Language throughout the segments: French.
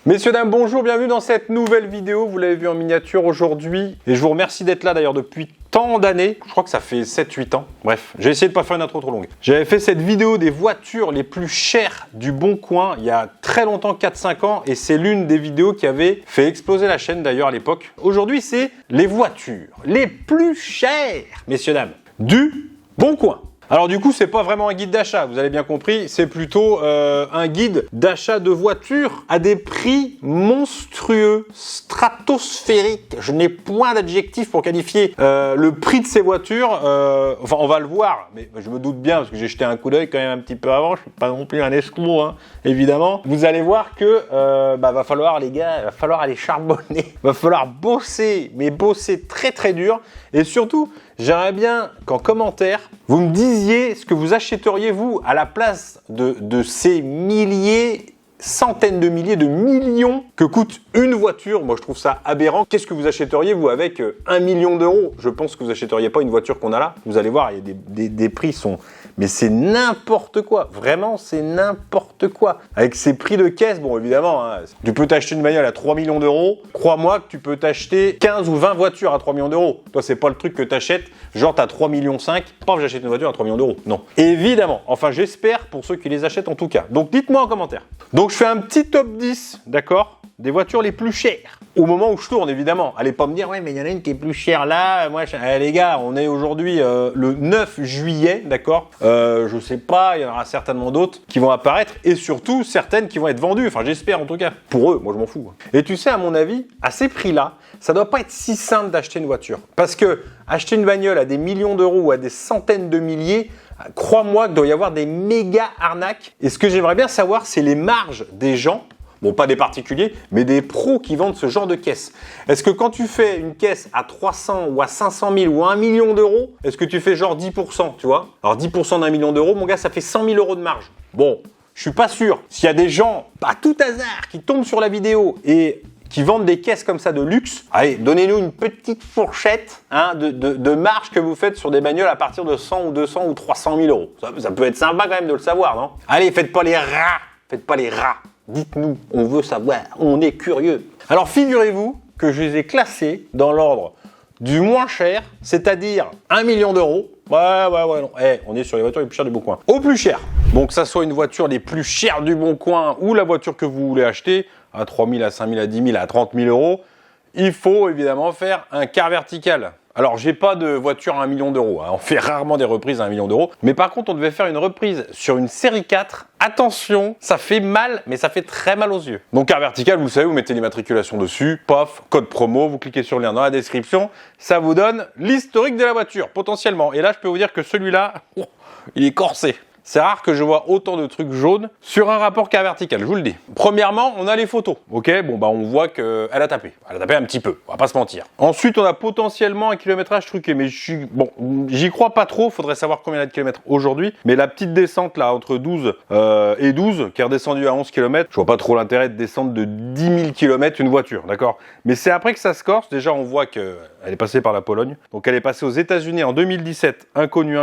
Messieurs, dames, bonjour, bienvenue dans cette nouvelle vidéo. Vous l'avez vu en miniature aujourd'hui. Et je vous remercie d'être là d'ailleurs depuis tant d'années. Je crois que ça fait 7-8 ans. Bref, j'ai essayé de ne pas faire une intro trop longue. J'avais fait cette vidéo des voitures les plus chères du Bon Coin il y a très longtemps, 4-5 ans. Et c'est l'une des vidéos qui avait fait exploser la chaîne d'ailleurs à l'époque. Aujourd'hui, c'est les voitures les plus chères, messieurs, dames, du Bon Coin. Alors du coup, c'est pas vraiment un guide d'achat, vous avez bien compris, c'est plutôt un guide d'achat de voitures à des prix monstrueux, stratosphériques. Je n'ai point d'adjectif pour qualifier le prix de ces voitures. Enfin, on va le voir, mais je me doute bien parce que j'ai jeté un coup d'œil quand même un petit peu avant. Je suis pas non plus un escroc, hein, évidemment. Vous allez voir que va falloir, les gars, va falloir aller charbonner, va falloir bosser, mais bosser très très dur. Et surtout, j'aimerais bien qu'en commentaire, vous me disiez ce que vous achèteriez, vous, à la place de ces milliers, centaines de milliers, de millions que coûte une voiture. Moi, je trouve ça aberrant. Qu'est-ce que vous achèteriez, vous, avec 1 million d'euros? Je pense que vous achèteriez pas une voiture qu'on a là. Vous allez voir, il y a des prix sont... Mais c'est n'importe quoi. Vraiment, c'est n'importe quoi. Avec ces prix de caisse, bon, évidemment, hein, tu peux t'acheter une bagnole à 3 millions d'euros. Crois-moi que tu peux t'acheter 15 ou 20 voitures à 3 millions d'euros. Toi, c'est pas le truc que t'achètes. Genre, t'as 3 millions 5. Paf, j'achète une voiture à 3 millions d'euros. Non. Évidemment. Enfin, j'espère pour ceux qui les achètent en tout cas. Donc, dites-moi en commentaire. Donc, je fais un petit top 10, d'accord, des voitures les plus chères. Au moment où je tourne, évidemment. Allez pas me dire, ouais, mais il y en a une qui est plus chère là. Moi, les gars, on est aujourd'hui le 9 juillet, d'accord. Je sais pas, il y en aura certainement d'autres qui vont apparaître et surtout certaines qui vont être vendues. Enfin, j'espère en tout cas. Pour eux, moi, je m'en fous. Et tu sais, à mon avis, à ces prix-là, ça doit pas être si simple d'acheter une voiture. Parce que acheter une bagnole à des millions d'euros ou à des centaines de milliers, crois-moi qu'il doit y avoir des méga arnaques. Et ce que j'aimerais bien savoir, c'est les marges des gens. Bon, pas des particuliers, mais des pros qui vendent ce genre de caisse. Est-ce que quand tu fais une caisse à 300 ou à 500 000 ou à 1 million d'euros, est-ce que tu fais genre 10%, tu vois? Alors 10% d'1 million d'euros, mon gars, ça fait 100 000 euros de marge. Bon, je suis pas sûr. S'il y a des gens, à tout hasard, qui tombent sur la vidéo et qui vendent des caisses comme ça de luxe, allez, donnez-nous une petite fourchette hein, de marge que vous faites sur des bagnoles à partir de 100 ou 200 ou 300 000 euros. Ça peut être sympa quand même de le savoir, non? Allez, faites pas les rats. Faites pas les rats. Dites-nous, on veut savoir, on est curieux. Alors figurez-vous que je les ai classés dans l'ordre du moins cher, c'est-à-dire 1 million d'euros. Ouais, non. On est sur les voitures les plus chères du Bon Coin. Au plus cher. Donc que ça soit une voiture les plus chères du Bon Coin ou la voiture que vous voulez acheter, à 3 000, à 5 000, à 10 000, à 30 000 euros, il faut évidemment faire un quart vertical. Alors, j'ai pas de voiture à 1 million d'euros. Hein. On fait rarement des reprises à 1 million d'euros. Mais par contre, on devait faire une reprise sur une série 4. Attention, ça fait mal, mais ça fait très mal aux yeux. Donc, quart vertical, vous savez, vous mettez l'immatriculation dessus. Paf, code promo, vous cliquez sur le lien dans la description. Ça vous donne l'historique de la voiture, potentiellement. Et là, je peux vous dire que celui-là, il est corsé. C'est rare que je vois autant de trucs jaunes sur un rapport quart vertical, je vous le dis. Premièrement, on a les photos, ok? Bon, bah on voit qu'elle a tapé. Elle a tapé un petit peu, on va pas se mentir. Ensuite, on a potentiellement un kilométrage truqué, mais j'y crois pas trop, faudrait savoir combien il y a de kilomètres aujourd'hui. Mais la petite descente là, entre 12 et 12, qui est redescendue à 11 km, je vois pas trop l'intérêt de descendre de 10 000 km une voiture, d'accord? Mais c'est après que ça se corse, déjà on voit qu'elle est passée par la Pologne. Donc elle est passée aux États-Unis en 2017, inconnu.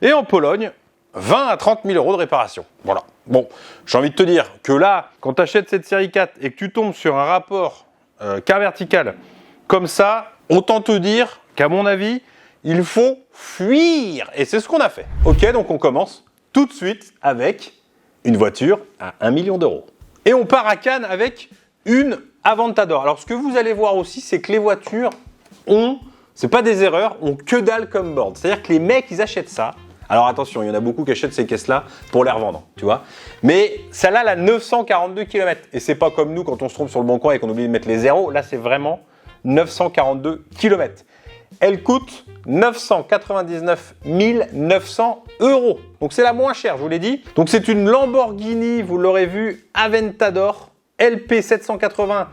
Et en Pologne, 20 à 30 000 euros de réparation. Voilà. Bon, j'ai envie de te dire que là, quand tu achètes cette série 4 et que tu tombes sur un rapport quart vertical comme ça, autant te dire qu'à mon avis, il faut fuir. Et c'est ce qu'on a fait. Ok, donc on commence tout de suite avec une voiture à 1 million d'euros. Et on part à Cannes avec une Aventador. Alors, ce que vous allez voir aussi, c'est que les voitures c'est pas des erreurs, ont que dalle comme board. C'est-à-dire que les mecs, ils achètent ça. Alors attention, il y en a beaucoup qui achètent ces caisses-là pour les revendre, tu vois. Mais celle-là, elle a 942 km. Et c'est pas comme nous quand on se trompe sur le Bon Coin et qu'on oublie de mettre les zéros. Là, c'est vraiment 942 km. Elle coûte 999 900 euros. Donc c'est la moins chère, je vous l'ai dit. Donc c'est une Lamborghini, vous l'aurez vu, Aventador LP 780-4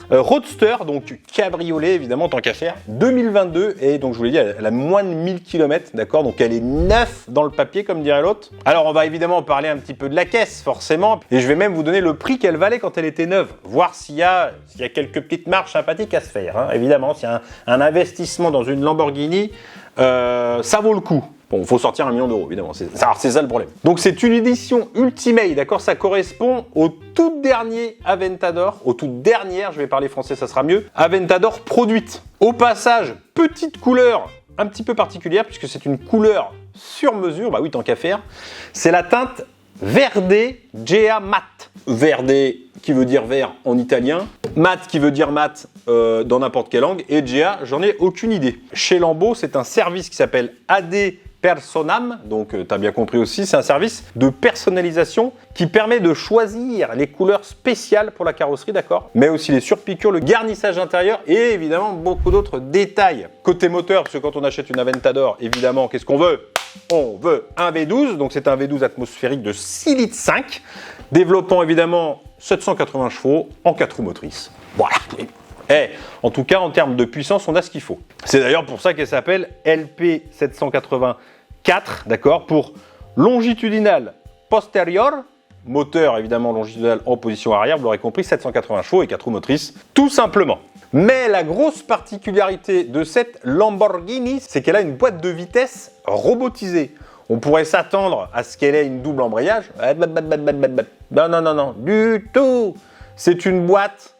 Roadster, donc cabriolet évidemment tant qu'à faire, 2022 et donc je vous l'ai dit elle a moins de 1000 km, d'accord, donc elle est neuve dans le papier comme dirait l'autre. Alors on va évidemment parler un petit peu de la caisse forcément et je vais même vous donner le prix qu'elle valait quand elle était neuve, voir s'il y a quelques petites marges sympathiques à se faire, hein. Évidemment s'il y a un investissement dans une Lamborghini, ça vaut le coup. Bon, il faut sortir 1 million d'euros, évidemment. C'est ça le problème. Donc, c'est une édition Ultimate, d'accord? Ça correspond au tout dernier Aventador, aux toutes dernières, je vais parler français, ça sera mieux, Aventador produite. Au passage, petite couleur un petit peu particulière, puisque c'est une couleur sur mesure, bah oui, tant qu'à faire. C'est la teinte Verde Gea Mat. Verde qui veut dire vert en italien, mat qui veut dire mat dans n'importe quelle langue, et Gea, j'en ai aucune idée. Chez Lambeau, c'est un service qui s'appelle AD Personam, donc tu as bien compris aussi, c'est un service de personnalisation qui permet de choisir les couleurs spéciales pour la carrosserie, d'accord? Mais aussi les surpiqûres, le garnissage intérieur et évidemment beaucoup d'autres détails. Côté moteur, parce que quand on achète une Aventador, évidemment, qu'est-ce qu'on veut? On veut un V12, donc c'est un V12 atmosphérique de 6,5 litres, développant évidemment 780 chevaux en 4 roues motrices. Voilà. En tout cas, en termes de puissance, on a ce qu'il faut. C'est d'ailleurs pour ça qu'elle s'appelle LP784, d'accord, pour longitudinal postérieur, moteur évidemment longitudinal en position arrière, vous l'aurez compris, 780 chevaux et 4 roues motrices, tout simplement. Mais la grosse particularité de cette Lamborghini, c'est qu'elle a une boîte de vitesse robotisée. On pourrait s'attendre à ce qu'elle ait une double embrayage. Non, du tout. C'est une boîte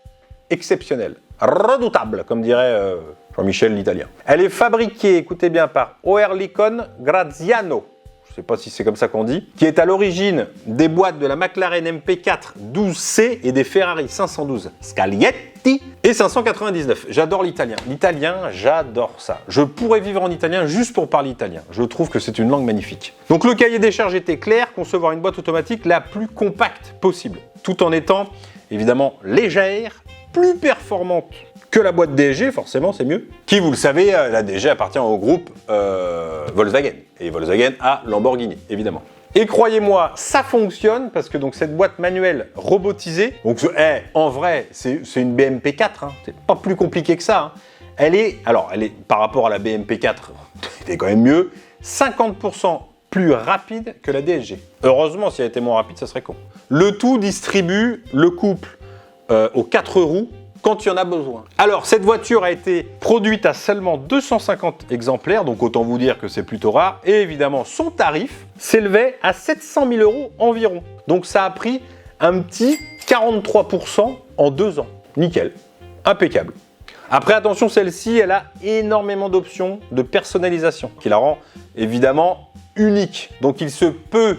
exceptionnelle. Redoutable, comme dirait Jean-Michel l'Italien. Elle est fabriquée, écoutez bien, par Oerlikon Graziano, je ne sais pas si c'est comme ça qu'on dit, qui est à l'origine des boîtes de la McLaren MP4 12C et des Ferrari 512 Scaglietti et 599. J'adore l'italien. L'italien, j'adore ça. Je pourrais vivre en italien juste pour parler italien. Je trouve que c'est une langue magnifique. Donc le cahier des charges était clair, concevoir une boîte automatique la plus compacte possible, tout en étant évidemment légère, plus performante que la boîte DSG, forcément c'est mieux. Qui, vous le savez, la DSG appartient au groupe Volkswagen. Et Volkswagen a Lamborghini, évidemment. Et croyez-moi, ça fonctionne parce que donc cette boîte manuelle robotisée, donc en vrai, c'est une BMP4, hein, c'est pas plus compliqué que ça. Hein. Elle est par rapport à la BMP4, elle est quand même mieux, 50% plus rapide que la DSG. Heureusement, si elle était moins rapide, ça serait con. Le tout distribue le couple aux 4 roues quand il y en a besoin. Alors, cette voiture a été produite à seulement 250 exemplaires, donc autant vous dire que c'est plutôt rare. Et évidemment, son tarif s'élevait à 700 000 € environ. Donc, ça a pris un petit 43% en 2 ans. Nickel. Impeccable. Après, attention, celle-ci, elle a énormément d'options de personnalisation qui la rend évidemment unique. Donc, il se peut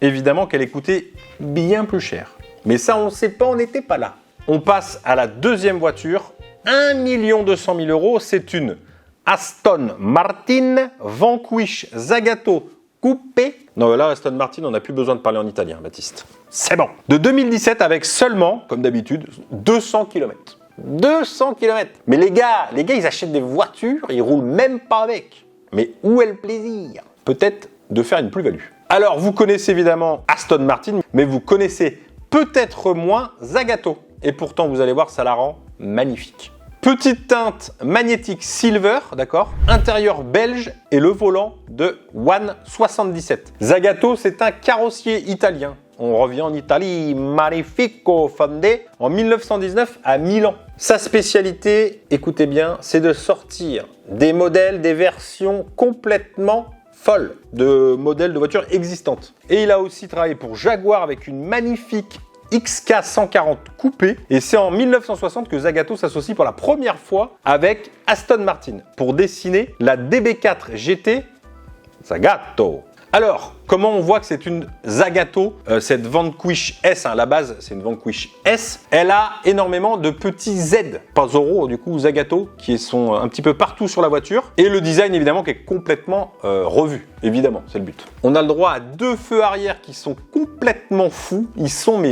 évidemment qu'elle ait coûté bien plus cher. Mais ça, on ne sait pas, on n'était pas là. On passe à la deuxième voiture, 1 200 000 €. C'est une Aston Martin Vanquish Zagato Coupé. Non, là, Aston Martin, on n'a plus besoin de parler en italien, Baptiste. C'est bon. De 2017 avec seulement, comme d'habitude, 200 km. 200 km. Mais les gars, ils achètent des voitures, ils roulent même pas avec. Mais où est le plaisir? Peut-être de faire une plus-value. Alors, vous connaissez évidemment Aston Martin, mais vous connaissez peut-être moins Zagato. Et pourtant, vous allez voir, ça la rend magnifique. Petite teinte magnétique silver, d'accord? Intérieur belge et le volant de One 77. Zagato, c'est un carrossier italien. On revient en Italie, Magnifico fondé en 1919 à Milan. Sa spécialité, écoutez bien, c'est de sortir des modèles, des versions complètement folles de modèles de voitures existantes. Et il a aussi travaillé pour Jaguar avec une magnifique XK140 coupé, et c'est en 1960 que Zagato s'associe pour la première fois avec Aston Martin pour dessiner la DB4 GT Zagato. Alors, comment on voit que c'est une Zagato, cette Vanquish S, hein, à la base c'est une Vanquish S, elle a énormément de petits Z, pas Zorro, du coup Zagato, qui sont un petit peu partout sur la voiture, et le design évidemment qui est complètement revu, évidemment, c'est le but. On a le droit à 2 feux arrière qui sont complètement fous, ils sont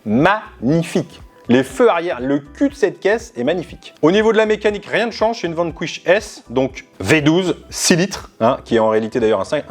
magnifiques. Les feux arrière, le cul de cette caisse est magnifique. Au niveau de la mécanique, rien ne change, c'est une Vanquish S, donc V12, 6 litres, hein, qui est en réalité d'ailleurs un 5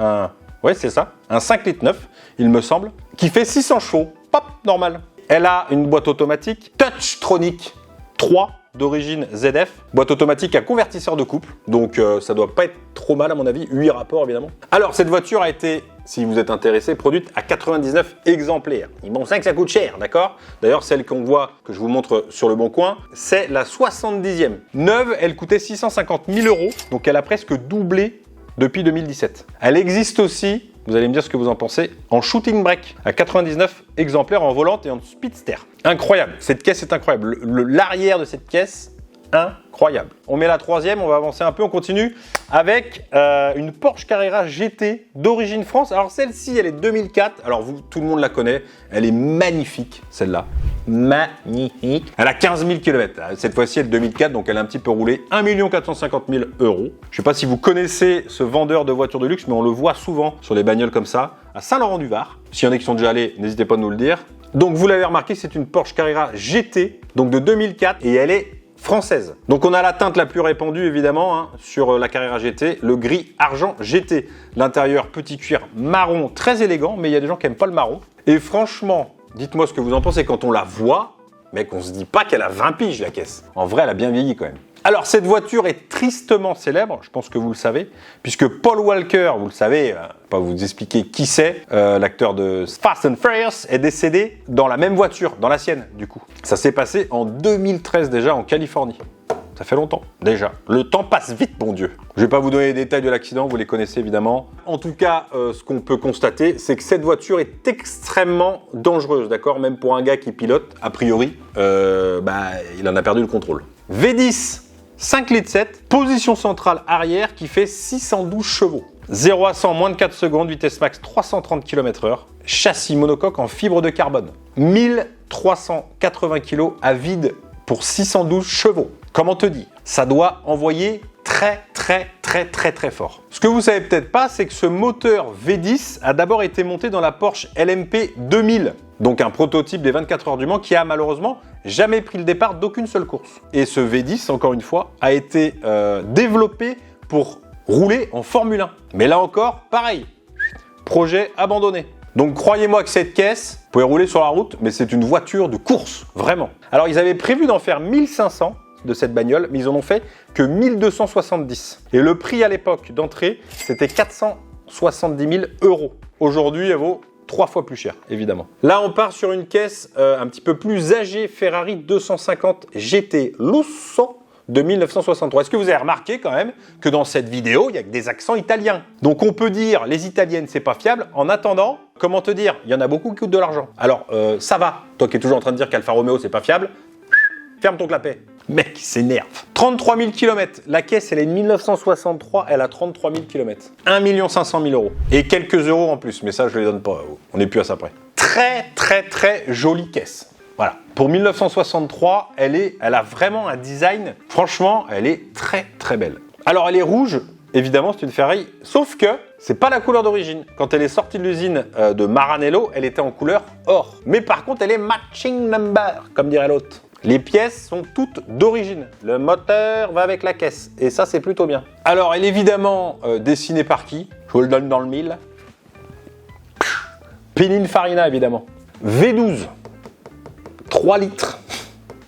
litres 9, il me semble, qui fait 600 chevaux, pop, normal. Elle a une boîte automatique Touchtronic 3 d'origine ZF, boîte automatique à convertisseur de couple, donc ça doit pas être trop mal à mon avis, 8 rapports évidemment. Alors cette voiture a été, si vous êtes intéressé, produite à 99 exemplaires. Ils m'ont dit que ça coûte cher, d'accord? D'ailleurs celle qu'on voit, que je vous montre sur le bon coin, c'est la 70e. Neuve, elle coûtait 650 000 €, donc elle a presque doublé depuis 2017. Elle existe aussi, vous allez me dire ce que vous en pensez, en shooting break, à 99 exemplaires en volante et en speedster. Incroyable, cette caisse est incroyable. L'arrière de cette caisse, incroyable. On met la troisième, on va avancer un peu, on continue avec une Porsche Carrera GT d'origine France. Alors celle-ci, elle est 2004, alors vous, tout le monde la connaît, elle est magnifique, celle-là. Magnifique. Elle a 15 000 km. Cette fois-ci, elle est 2004, donc elle a un petit peu roulé. 1 450 000 €. Je ne sais pas si vous connaissez ce vendeur de voitures de luxe, mais on le voit souvent sur les bagnoles comme ça, à Saint-Laurent-du-Var. S'il y en a qui sont déjà allés, n'hésitez pas à nous le dire. Donc vous l'avez remarqué, c'est une Porsche Carrera GT, donc de 2004, et elle est française. Donc on a la teinte la plus répandue évidemment hein, sur la Carrera GT, le gris argent GT. L'intérieur petit cuir marron très élégant, mais il y a des gens qui n'aiment pas le marron. Et franchement, dites-moi ce que vous en pensez quand on la voit, mec, on se dit pas qu'elle a 20 piges la caisse. En vrai, elle a bien vieilli quand même. Alors cette voiture est tristement célèbre, je pense que vous le savez, puisque Paul Walker, vous le savez, pas vous expliquer qui c'est, l'acteur de Fast and Furious, est décédé dans la même voiture, dans la sienne du coup. Ça s'est passé en 2013 déjà en Californie. Ça fait longtemps déjà. Le temps passe vite, mon Dieu. Je vais pas vous donner les détails de l'accident, vous les connaissez évidemment. En tout cas, ce qu'on peut constater, c'est que cette voiture est extrêmement dangereuse, d'accord? Même pour un gars qui pilote, a priori, il en a perdu le contrôle. V10 5,7 litres, position centrale arrière qui fait 612 chevaux. 0 à 100 moins de 4 secondes, vitesse max 330 km/h. Châssis monocoque en fibre de carbone. 1380 kg à vide pour 612 chevaux. Comment te dire? Ça doit envoyer très fort. Ce que vous savez peut-être pas, c'est que ce moteur V10 a d'abord été monté dans la Porsche LMP 2000. Donc un prototype des 24 heures du Mans qui a malheureusement jamais pris le départ d'aucune seule course. Et ce V10, encore une fois, a été développé pour rouler en Formule 1. Mais là encore, pareil, projet abandonné. Donc croyez-moi que cette caisse, vous pouvez rouler sur la route, mais c'est une voiture de course, vraiment. Alors ils avaient prévu d'en faire 1500 de cette bagnole, mais ils en ont fait que 1270. Et le prix à l'époque d'entrée, c'était 470 000 €. Aujourd'hui, elle vaut 3 fois plus cher, évidemment. Là, on part sur une caisse un petit peu plus âgée, Ferrari 250 GT Lusso de 1963. Est-ce que vous avez remarqué quand même que dans cette vidéo, il y a que des accents italiens? Donc on peut dire les italiennes, c'est pas fiable. En attendant, comment te dire? Il y en a beaucoup qui coûtent de l'argent. Alors, ça va. Toi qui es toujours en train de dire qu'Alfa Romeo, c'est pas fiable, ferme ton clapet. Mec, il s'énerve. 33 000 km. La caisse, elle est de 1963. Elle a 33 000 km. 1 500 000 €. Et quelques euros en plus. Mais ça, je ne les donne pas. On n'est plus à ça près. Très jolie caisse. Voilà. Pour 1963, elle a vraiment un design. Franchement, elle est très belle. Alors, elle est rouge. Évidemment, c'est une Ferrari. Sauf que c'est pas la couleur d'origine. Quand elle est sortie de l'usine de Maranello, elle était en couleur or. Mais par contre, elle est matching number, comme dirait l'autre. Les pièces sont toutes d'origine. Le moteur va avec la caisse. Et ça, c'est plutôt bien. Alors, elle est évidemment dessinée par qui? Je vous le donne dans le mille. Pininfarina, évidemment. V12. 3 litres.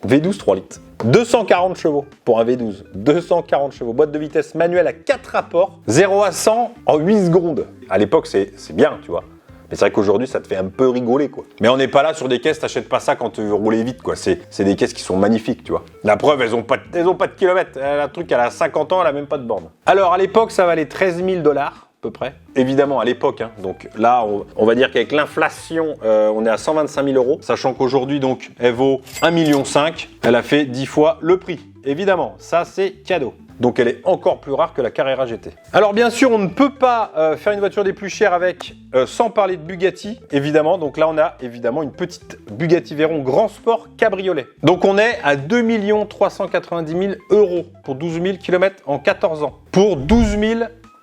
V12, 3 litres. 240 chevaux pour un V12. 240 chevaux. Boîte de vitesse manuelle à 4 rapports. 0 à 100 en 8 secondes. À l'époque, c'est bien, tu vois. Mais c'est vrai qu'aujourd'hui, ça te fait un peu rigoler, quoi. Mais on n'est pas là sur des caisses, t'achètes pas ça quand tu veux rouler vite, quoi. C'est des caisses qui sont magnifiques, tu vois. La preuve, elles ont pas de kilomètres. La truc, elle a 50 ans, elle a même pas de borne. Alors, à l'époque, ça valait 13 000 $, à peu près. Évidemment, à l'époque, hein. Donc là, on va dire qu'avec l'inflation, on est à 125 000 €. Sachant qu'aujourd'hui, donc, elle vaut 1,5 million. Elle a fait 10 fois le prix. Évidemment, ça, c'est cadeau. Donc elle est encore plus rare que la Carrera GT. Alors bien sûr, on ne peut pas faire une voiture des plus chères avec, sans parler de Bugatti, évidemment. Donc là, on a évidemment une petite Bugatti Veyron Grand Sport Cabriolet. Donc on est à 2 390 000 € pour 12 000 km en 14 ans. Pour 12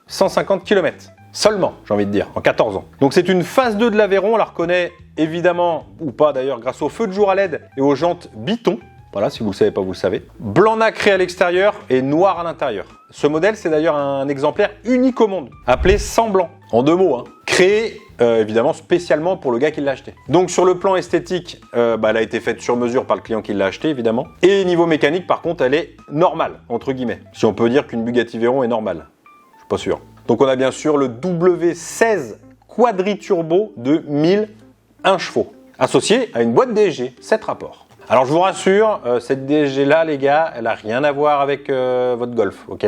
150 km. Seulement, j'ai envie de dire, en 14 ans. Donc c'est une phase 2 de l'Aveyron, on la reconnaît évidemment, ou pas d'ailleurs, grâce au feu de jour à LED et aux jantes Biton. Voilà, si vous ne le savez pas, vous le savez. Blanc nacré à l'extérieur et noir à l'intérieur. Ce modèle, c'est d'ailleurs un exemplaire unique au monde, appelé Sans Blanc, en 2 mots, hein. Créé évidemment spécialement pour le gars qui l'a acheté. Donc sur le plan esthétique, elle a été faite sur mesure par le client qui l'a acheté, évidemment. Et niveau mécanique, par contre, elle est normale, entre guillemets. Si on peut dire qu'une Bugatti Veyron est normale. Je suis pas sûr. Donc on a bien sûr le W16 Quadriturbo de 1001 chevaux, associé à une boîte DSG, 7 rapports. Alors je vous rassure, cette DSG là les gars, elle n'a rien à voir avec votre Golf, ok?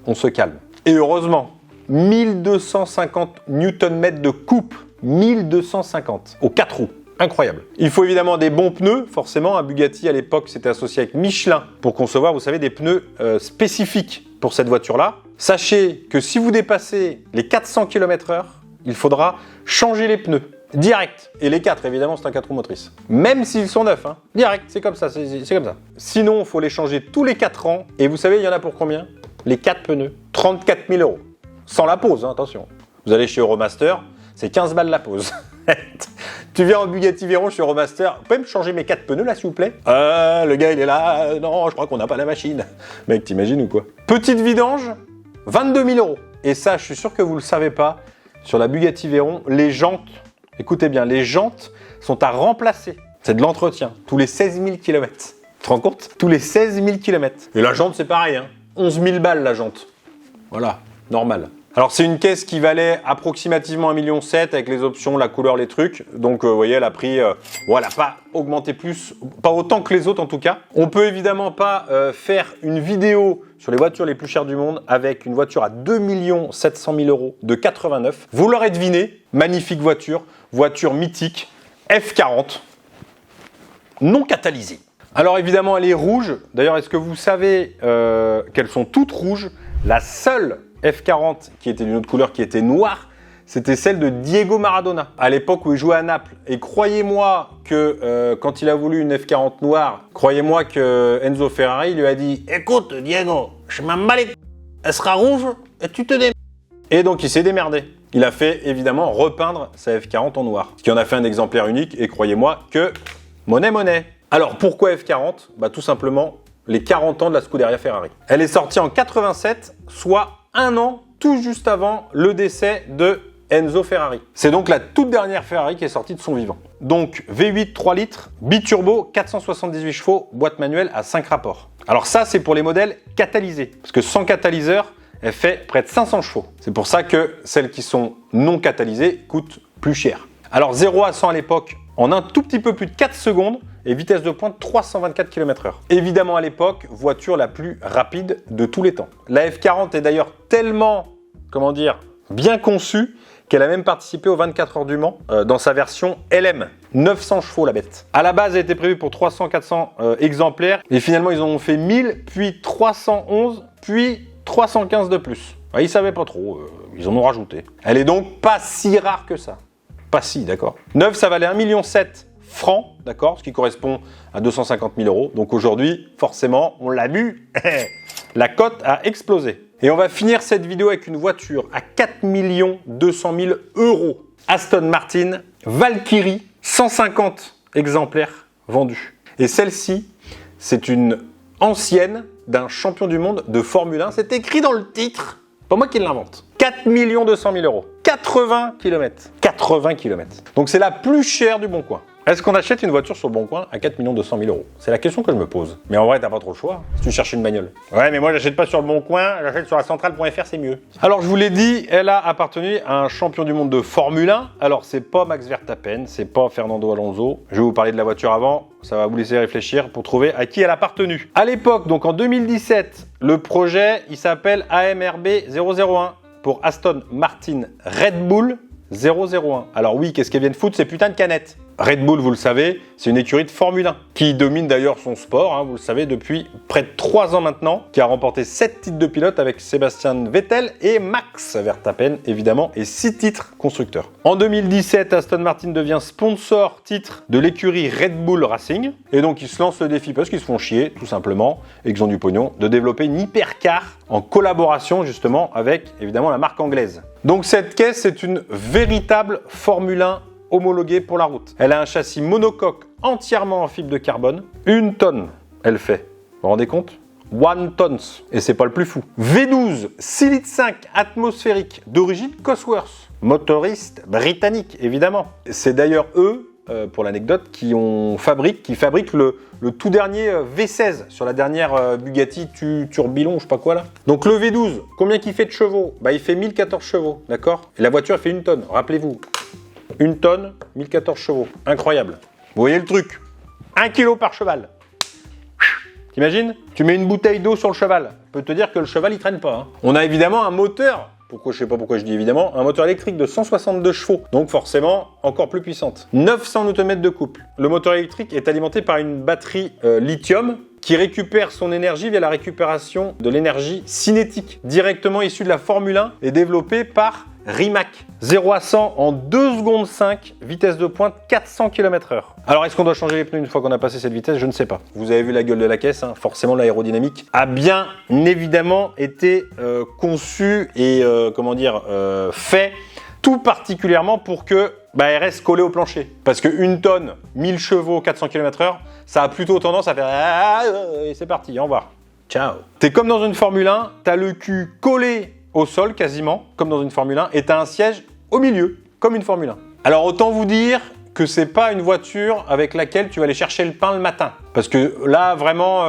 On se calme. Et heureusement, 1250 Nm de coupe. 1250 aux 4 roues. Incroyable. Il faut évidemment des bons pneus, forcément. Un Bugatti à l'époque s'était associé avec Michelin pour concevoir, vous savez, des pneus spécifiques pour cette voiture-là. Sachez que si vous dépassez les 400 km/h, il faudra changer les pneus. Direct. Et les 4, évidemment, c'est un 4 roues motrices. Même s'ils sont neufs, hein. Direct, c'est comme ça, c'est comme ça. Sinon, il faut les changer tous les 4 ans. Et vous savez, il y en a pour combien? Les 4 pneus. 34 000 €. Sans la pose, hein, attention. Vous allez chez Euromaster, c'est 15 balles la pose. Tu viens en Bugatti Veyron chez Euromaster, vous pouvez me changer mes 4 pneus là s'il vous plaît? Le gars il est là, non je crois qu'on n'a pas la machine. Mec t'imagines ou quoi? Petite vidange, 22 000 €. Et ça je suis sûr que vous le savez pas, sur la Bugatti Veyron, les jantes, écoutez bien, les jantes sont à remplacer. C'est de l'entretien, tous les 16 000 km. Tu te rends compte? Tous les 16 000 km. Et la jante c'est pareil, hein. 11 000 balles la jante. Voilà, normal. Alors c'est une caisse qui valait approximativement 1,7 million avec les options, la couleur, les trucs. Donc vous voyez, elle a pris, bon, elle n'a pas augmenté plus, pas autant que les autres en tout cas. On peut évidemment pas faire une vidéo sur les voitures les plus chères du monde avec une voiture à 2 700 000 € de 89. Vous l'aurez deviné, magnifique voiture, voiture mythique, F40, non catalysée. Alors évidemment elle est rouge. D'ailleurs est-ce que vous savez qu'elles sont toutes rouges? La seule F40 qui était d'une autre couleur, qui était noire, c'était celle de Diego Maradona, à l'époque où il jouait à Naples. Et croyez-moi que quand il a voulu une F40 noire, croyez-moi que Enzo Ferrari lui a dit « Écoute Diego, je m'en bats les c***, elle sera rouge et tu te démerdes ». Et donc il s'est démerdé. Il a fait évidemment repeindre sa F40 en noir, ce qui en a fait un exemplaire unique et croyez-moi que monnaie. Alors pourquoi F40? Bah tout simplement les 40 ans de la Scuderia Ferrari. Elle est sortie en 87, soit un an tout juste avant le décès de Enzo Ferrari. C'est donc la toute dernière Ferrari qui est sortie de son vivant. Donc V8 3 litres, biturbo, 478 chevaux, boîte manuelle à 5 rapports. Alors ça c'est pour les modèles catalysés, parce que sans catalyseur, elle fait près de 500 chevaux. C'est pour ça que celles qui sont non catalysées coûtent plus cher. Alors 0 à 100 à l'époque en un tout petit peu plus de 4 secondes et vitesse de pointe 324 km/h. Évidemment à l'époque, voiture la plus rapide de tous les temps. La F40 est d'ailleurs tellement, comment dire, bien conçue qu'elle a même participé aux 24 heures du Mans dans sa version LM. 900 chevaux la bête. À la base, elle était prévue pour 300-400 exemplaires et finalement ils en ont fait 1000, puis 311, puis 315 de plus. Ils savaient pas trop, ils en ont rajouté. Elle est donc pas si rare que ça. Pas si, d'accord. 9, ça valait 1,7 million francs, d'accord, ce qui correspond à 250 000 €. Donc aujourd'hui, forcément, on l'a vu, la cote a explosé. Et on va finir cette vidéo avec une voiture à 4 200 000 €. Aston Martin Valkyrie, 150 exemplaires vendus. Et celle-ci, c'est une ancienne d'un champion du monde de Formule 1. C'est écrit dans le titre. Pas moi qui l'invente. 4 200 000 €. 80 km. 80 km. Donc c'est la plus chère du Bon Coin. Est-ce qu'on achète une voiture sur le Bon Coin à 4 200 000 €? C'est la question que je me pose. Mais en vrai, t'as pas trop le choix si tu cherches une bagnole. Ouais, mais moi, j'achète pas sur le Bon Coin, j'achète sur la centrale.fr, c'est mieux. Alors, je vous l'ai dit, elle a appartenu à un champion du monde de Formule 1. Alors, c'est pas Max Verstappen, c'est pas Fernando Alonso. Je vais vous parler de la voiture avant, ça va vous laisser réfléchir pour trouver à qui elle a appartenu. À l'époque, donc en 2017, le projet, il s'appelle AMRB 001 pour Aston Martin Red Bull 001. Alors oui, qu'est-ce qu'elle vient de foutre ces putains de canettes? Red Bull, vous le savez, c'est une écurie de Formule 1 qui domine d'ailleurs son sport, hein, vous le savez, depuis près de 3 ans maintenant, qui a remporté 7 titres de pilote avec Sebastian Vettel et Max Verstappen, évidemment, et 6 titres constructeurs. En 2017, Aston Martin devient sponsor titre de l'écurie Red Bull Racing, et donc ils se lancent le défi parce qu'ils se font chier, tout simplement, et qu'ils ont du pognon, de développer une hypercar en collaboration justement avec, évidemment, la marque anglaise. Donc cette caisse, c'est une véritable Formule 1 homologuée pour la route. Elle a un châssis monocoque entièrement en fibre de carbone. 1 tonne, elle fait. Vous vous rendez compte? 1 tonnes. Et c'est pas le plus fou. V12, 6,5 litres atmosphérique d'origine Cosworth. Motoriste britannique, évidemment. C'est d'ailleurs eux, pour l'anecdote, qui fabriquent le tout dernier V16 sur la dernière Bugatti Tourbillon, je sais pas quoi là. Donc le V12, combien qu'il fait de chevaux? Bah il fait 1014 chevaux, d'accord? Et la voiture elle fait 1 tonne, rappelez-vous. 1 tonne, 1014 chevaux. Incroyable. Vous voyez le truc? 1 kg par cheval. T'imagines? Tu mets une bouteille d'eau sur le cheval. Je peux te dire que le cheval, il traîne pas. Hein. On a évidemment un moteur je sais pas pourquoi je dis évidemment, un moteur électrique de 162 chevaux, donc forcément encore plus puissante. 900 Nm de couple. Le moteur électrique est alimenté par une batterie lithium qui récupère son énergie via la récupération de l'énergie cinétique, directement issue de la Formule 1 et développée par Rimac. 0 à 100 en 2 secondes 5, vitesse de pointe 400 km/h. Alors est-ce qu'on doit changer les pneus une fois qu'on a passé cette vitesse? Je ne sais pas. Vous avez vu la gueule de la caisse, hein. Forcément l'aérodynamique a bien évidemment été conçue et fait tout particulièrement pour que elle reste collée au plancher. Parce qu'une tonne, 1000 chevaux, 400 km/h, ça a plutôt tendance à faire et c'est parti, au revoir. Ciao. T'es comme dans une Formule 1, t'as le cul collé au sol quasiment, comme dans une Formule 1, et t'as un siège au milieu, comme une Formule 1. Alors autant vous dire que c'est pas une voiture avec laquelle tu vas aller chercher le pain le matin. Parce que là, vraiment,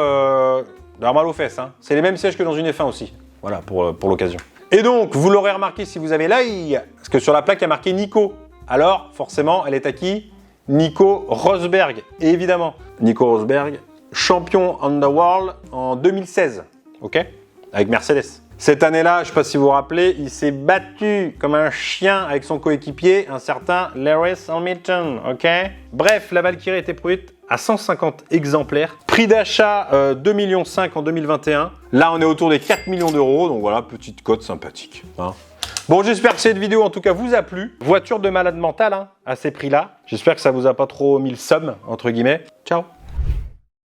d'avoir mal aux fesses. Hein. C'est les mêmes sièges que dans une F1 aussi. Voilà, pour l'occasion. Et donc, vous l'aurez remarqué si vous avez l'œil, parce que sur la plaque, il y a marqué Nico. Alors, forcément, elle est à qui? Nico Rosberg. Et évidemment, Nico Rosberg, champion Underworld en 2016. Ok? Avec Mercedes. Cette année-là, je ne sais pas si vous vous rappelez, il s'est battu comme un chien avec son coéquipier, un certain Lewis Hamilton, ok? Bref, la Valkyrie était produite à 150 exemplaires. Prix d'achat 2,5 millions en 2021. Là, on est autour des 4 millions d'euros, donc voilà, petite cote sympathique. Hein. Bon, j'espère que cette vidéo, en tout cas, vous a plu. Voiture de malade mental, hein, à ces prix-là. J'espère que ça vous a pas trop mis le somme, entre guillemets. Ciao!